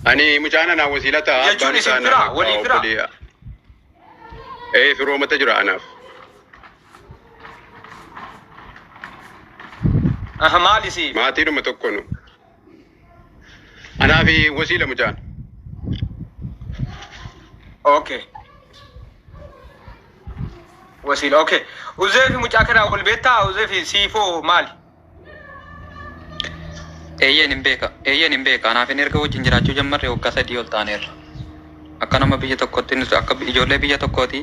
أني مجانا وسيلتها يجوني سنفرا ولي فرا إيه في روما تجرى أنا مالي سي ما تيرو ما تكونوا أنا في وسيلة مجان أوكي وسيلة أوكي وزي في مجاكرة أقول بيتا وزي في سيفو مالي eeyyen hin beeka anaafin erga wajjin jiraachuu jammarre waggaa 3 ol taaneerra akka nama biyya tokkotti akka ijoollee biyya tokkooti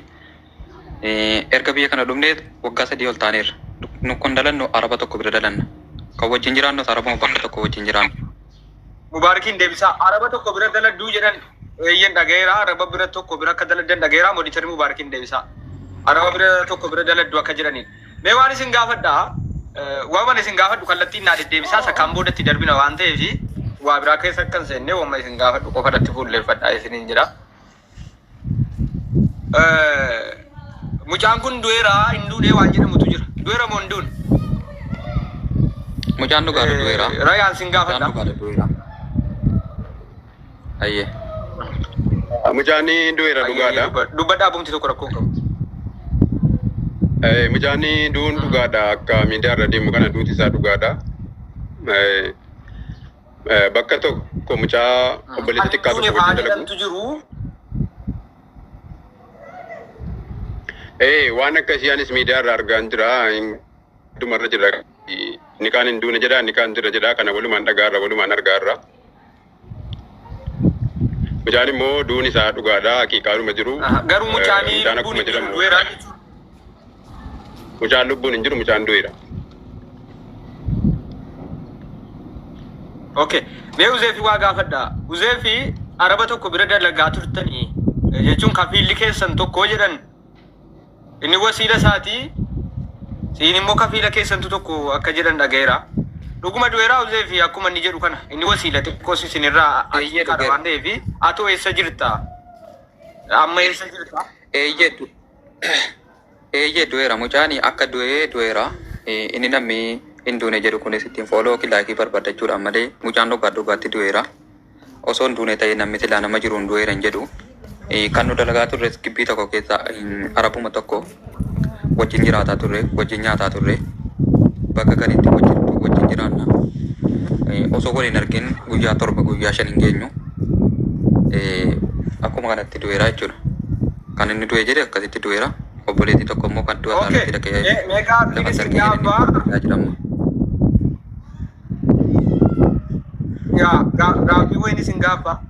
erga biyya kana dhumnee waggaa 3 ol taaneerra nu kun dalannu araba tokko bira dalanna kan wajjin jiraannu araba bakka tokko wajjin jiraannu Mubarakin deebisa araba tokko bira daladuu jedhan eeyyen dhageera araba bira tokko bira akka daladan dhageera monitorii Mubarakin deebisa araba bira tokko bira daladuu akka jedhaniin mee waan isin gaafadhaa waan isin gaafadhu kallattiin naa deddeebisaa sakaan boodatti darbina waan ta'eef waa biraa keessa akkan seenne waan isin gaafadhu qofadatti fuulleeffadhaa isiniin jira. Mucaan kun du'eera hin duune waan jedhamutu jira. Du'eera moo hin duune? mucaan dhugaa du'eera. Rayaan isin gaafadha. Ayyee. Mucaan du'eera dhugaadha. Dubbadhaa bumti tokko rakkoon qabu. Mucaan duun dhugaadha akka miidiyaa irra deemu kana duuti isaa dhugaadha. Bakka tokko mucaa obboleessa xiqqaa tokko wajjin dalagu. Waan akkasii anis miidiyaa irraa argaa jira. Dhumarra jira. Ni kaan hin duune jedha, ni kaan jira jedha. Kana walumaan dhagaarra, walumaan argaarra. Mucaan immoo duun isaa dhugaadha. Haqiiqaadhuma jiru. Garuu mucaan lubbuun hin jiru du'eera jechuudha. Mucaan lubbuun hin jiru, mucaan du'eera. Okay. Mee Uzeefi waa gaafadha. Uzeefi araba tokko bira dalagaa turtanii jechuun kafiilli keessan tokko jedhan inni wasiila isaatii siin immoo kafiila keessantu tokko akka jedhan dhageera. Dhuguma du'eeraa Uzeefi akkuma inni jedhu kana inni wasiila xiqqoo isinirraa qara waan ta'eef atoo eessa jirta? Amma eessa jirta? Eeyyee du'eera mucaani akka du'eera inni namni hin duune jedhu kunis ittiin fooloo kilaakii barbadachuudhaan malee mucaan dhugaatti du'eera. Osoo hin duune ta'ee namni silaa nama jiru hin du'eera hin jedhu. Kan nu dalagaa turre gibbii tokko keessa arabuma tokko wajjin jiraataa turre wajjin nyaataa turre bakka kan itti wajjin jiraanna. Osoo waliin argin guyyaa 7 guyyaa 5 hin geenyu akkuma kanatti du'eera jechuudha. Kan inni du'e jedhe akkasitti du'eera. Obboleetti tokko immoo kan du'a isaanitti dhaqee lafa sargee jedhamu. Gaaffii wayin isin gaafa.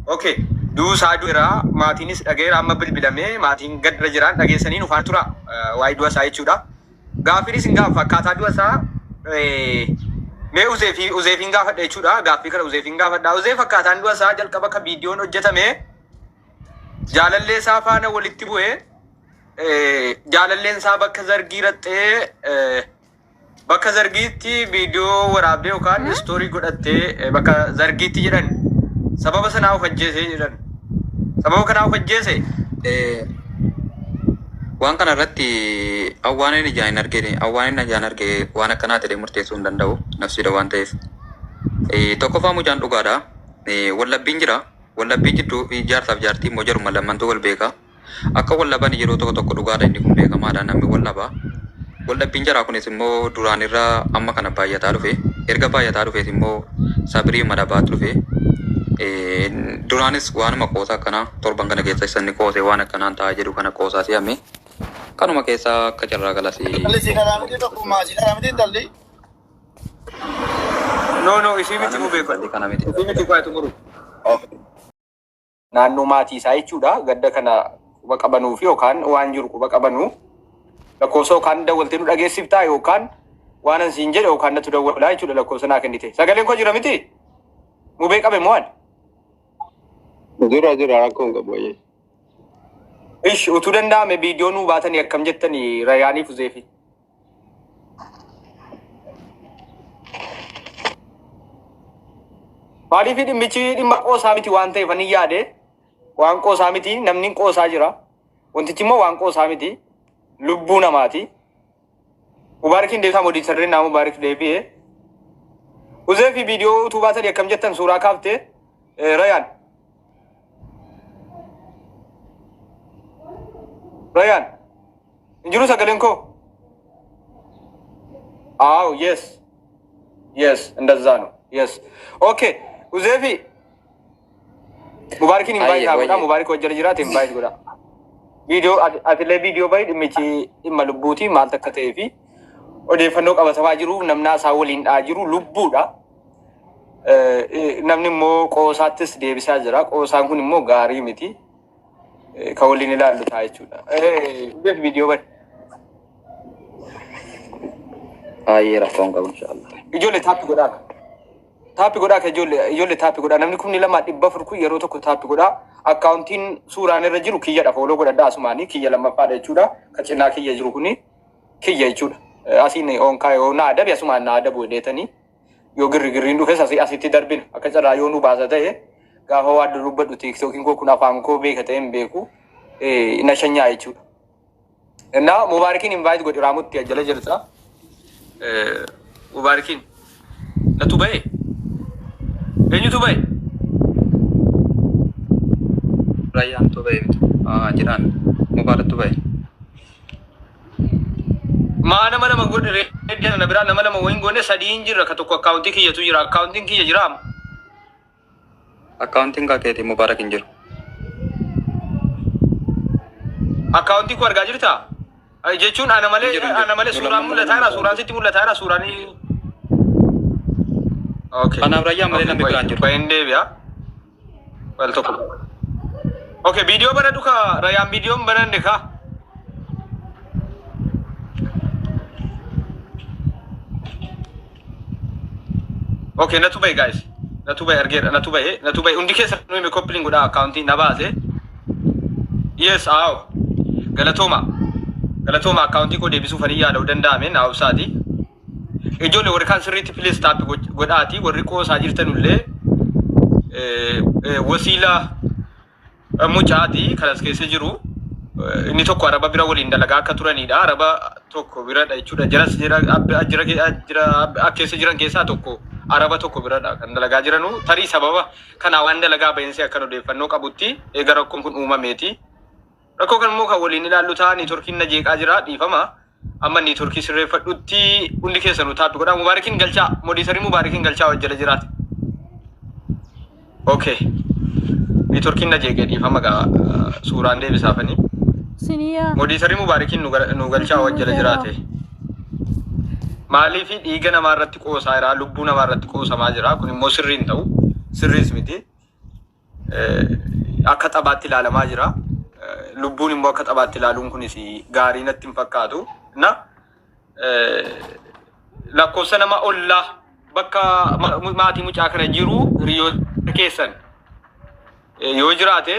Okay. Duusaa du'eera maatiinis dhageera amma bilbilamee maatiin gadra jiraan dhageessanii dhufaan tura waa'ee du'a isaa jechuudha. Gaaffiin isin gaafa akkaataa du'a isaa mee Uzeefiin gaafadha jechuudha. Gaaffii kana Uzeefiin gaafadha. Uzeef akkaataan du'a isaa jalqaba akka viidiyoon hojjetame jaalallee isaa faana walitti bu'ee jaalalleen isaa bakka zargii raxxee bakka zargiitti viidiyoo waraabdee yookaan istoorii godhattee bakka zargiitti jedhan sababa sanaa of ajjeesee jedhan sababa kanaa of ajjeese. Waan kana irratti awwaanin ijaan argee waan akkanaa ta'e murteessuu hin danda'u nafsiidha waan ta'eef. Tokkoffaa mucaan dhugaadha. Wallabbiin jira. Wallabbii jidduu jaarsaaf jaartii immoo jaruma lammantuu wal beeka. Akka wallaban yeroo tokko dhugaadha inni kun beekamaadha namni wallaba. Wallabbiin jaraa kunis immoo duraan irraa amma kana baay'ataa dhufe. Erga baay'ataa dhufees immoo sabrii madabaa dhufe. Duraanis waanuma qoosaa akkanaa torban kana keessa isanni qoosee waan akkanaan ta'aa jedhu kana qoosaa si'ame. Kanuma keessaa akka carraa galas. No, isii miti mu beeku. Kana miti. Isii miti kwaatu muru. Naannoo maatii isaa jechuudha. Gadda kana quba qabanuu fi yookaan waan jiru quba qabanuu lakkoofsa yookaan dawwaltee nu dhageessiftaa yookaan waan ansiin jedhe yookaan natu dawwalaa jechuudha lakkoofsa naa kennite. Sagaleen koo jira miti? Mu beekame moo ani? Jira rakkoon qabu wayyee. Ish utuu danda'ame viidiyoo nuu baatanii akkam jettanii Rayyaaniif Uzeefi. Maaliif dhimmichi dhimma qoosaa miti waan ta'eef ani yaade waan qoosaa miti namni qoosaa jira. Wantichi immoo waan qoosaa miti lubbuu namaati. Mubaarakiin deebisaa moodiitarree naa Mubaarak deebi'ee. Uzeefi viidiyoo utuu baatanii akkam jettan suuraa kaaftee Ryan. Ryan. Injiru sagaleen ko. Yes. Yes, እንደዛ ነው. Yes. Okay. Uzefi. Mubarakin invite godha. Mubarak wajjira jiraate invite godha. Video atile video bay dhimichi dhimma lubbuuti maal takka ta'ee fi odeeffannoo qabatamaa jiru namni isaa waliin dhaa jiru lubbuudha. Namni immoo qoosaattis deebisaa jira. Qoosaan kun immoo gaarii miti. Kan waliin ilaallu ta'a jechuudha. Video bay. Rakkoon qabu inshallah. Ijoollee taappi godhaa. Taappi godhaa ka ijoollee taappi godhaa. Namni kun 200 kun yeroo tokko taappi godhaa. Akkaawuntiin suuraan irra jiru kiyyadha. Fooloo godhadhaa asumaanii kiyya lammaffaadha jechuudha. Ka cinaa kiyya jiru kuni kiyya jechuudha. Asiin onkaa yoo naa adabi asumaan naa adabu deetanii yoo girriin dhufes asitti darbina. Akka carraa yoo nu baasa ta'e gaafa waa dubbadhu tiiktookiin koo kun afaan koo beeka ta'e hin beeku na shanyaa jechuudha. Innaa Mubaarakiin invite godhi Raamutti ajjala jirta. Mubarakin na tubae enyu tubae Ryan tubae jiran Mubarak tubae mana magode redda na bira nama wayin gone sadin jira ka tokko accounting kiyya tu jira accounting kiyya jira accounting ka kete Mubarak injiru accounting ko argaa jirta jechuun ana malee suuraan mul'ataara sitti mul'ataara suuraanii okay ana Ryan malee namni biraan jiru bayin deebi'a wal tokko okay video bana duka Ryan video bananne ka okay natu bay guys natu bay argeera natu bay undi keessa nu me coupling goda accounting na base yes galatoma accounting ko deebisu fari yaadau danda'ame na obsaati ijoollee warri kan sirriitti please tap godhaati warri qoosaa jirtanullee wasiila mucaati kanas keessa jiru inni tokko araba bira waliin dalagaa akka turanidha araba tokko biradha jechuudha jaras jira keessa jiran keessaa tokko araba tokko biradha kan dalagaa jiranu tarii sababa kana waan dalagaa baay'insi akka odeeffannoo qabutti eega rakkoon kun uumameeti rakkoo kan immoo kan waliin ilaallu ta'anii turkiin na jeeqaa jira dhiifama amma ni turkii sirreeffadhutti hundi keessanuu taappi godhaa Mubaarakiin galchaa moodiisarii Mubaarakiin galchaa wajjala jiraate okay ni turkiin na jeeqee dhiifama gaa suuraan deebisaafanii moodiisarii Mubaarakiin nu galchaa wajjala jiraate maaliif dhiiga namaa irratti qoosaa jira lubbuu namaa irratti qoosamaa jira kun immoo sirriin ta'u sirriis miti akka xabaatti ilaalamaa jira lubbuun immoo akka xabaatti ilaaluun kunis gaarii natti hin fakkaatu na lakkoofsa nama ollaa bakka maatii mucaa kana jiru hiriyoo keessan yoo jiraate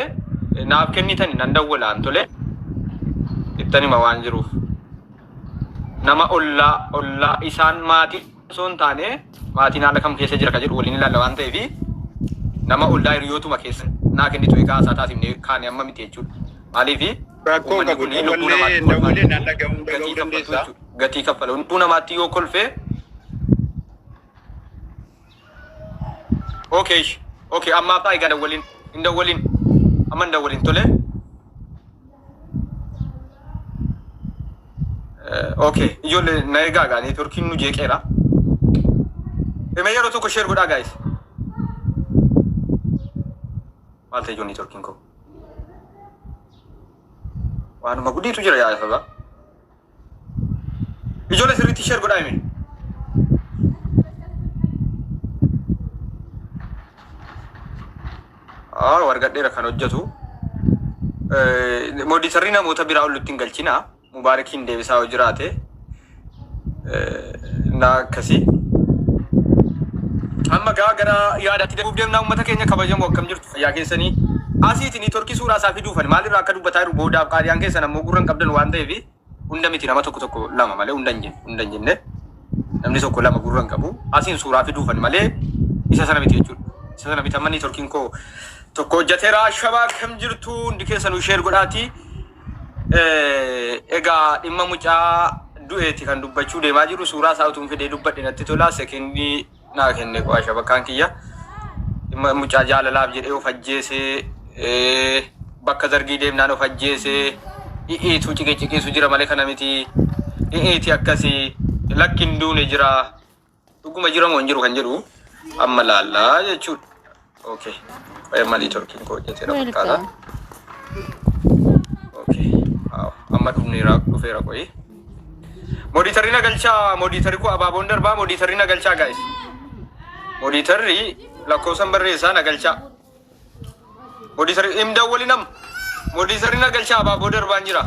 naaf kennitan nan dawwalaan tole ittani ma waan jiruuf nama ollaa isaan maatii soon taane maatiin haala kam keessa jira ka jedhu waliin ilaalla waan ta'eef nama ollaa hiriyootuma keessa naa kennitu egaa isaa taasifne kaane amma miti jechuudha maaliif rakkoon qabu nawwalee naan dhagahuun dandeessaa gatii kaffala hunduu namaatti yoo kolfee okay amma afaa egaa dawwaliin hin dawwaliin amma hin dawwaliin tole okay ijoollee na egaa gaanii turkiin nu jeeqeera yeroo tokko sheer godhaa gaayis maal ta'e ijoollee turkiin koo waanuma guddiitu jira yaa sababa ijoollee sirriitti sheer godhaa himi wargadheera kan hojjetu moodiisarrii namoota biraa ollutti hin galchinaa Mubaarakiin deebisaa yoo jiraate na akkasii amma gara yaadaatti deebi'uuf deemnaa uummata keenya kabajamu akkam jirtu fayyaa keessanii asiitiin turkii suuraa isaa fiduufan maalirraa akka dubbataa jiru boodaaf qaadiyaan keessan ammoo gurra hin qabdan waan ta'eef hunda miti nama tokko lama malee hunda hin jenne namni tokko lama gurra hin qabu asiin suuraa fiduufan malee isa sana miti jechuudha isa sana miti amma ni turkiin koo tokko hojjeteera shabaa akkam jirtu hundi keessanuu sheer godhaati egaa dhimma mucaa du'eeti kan dubbachuu deemaa jiru suuraa isaa utuun fidee dubbadhe natti tola sekendii naa kenne qo'aa shabakkaan kiyya mucaa jaalalaaf jedhee of ajjeesee bakka zargii deemnaan of ajjeesee i'iitu ciqisu jira malee kana miti i'iiti akkasii lakkin duune jira dhuguma jira moo hin jiru kan jedhu amma laallaa jechuudha. Okay. Malii turkiin koo jechuudha fakkaata. Okay. Amma dhufeera qoyi. Moditarri nagalchaa moditarri koo abaaboon darbaa moditarri nagalchaa guys. Moditarri lakkoofsan barreessaa nagalchaa. Moditarri imdaa walinam moditarri nagalchaa abaaboo darbaan jira.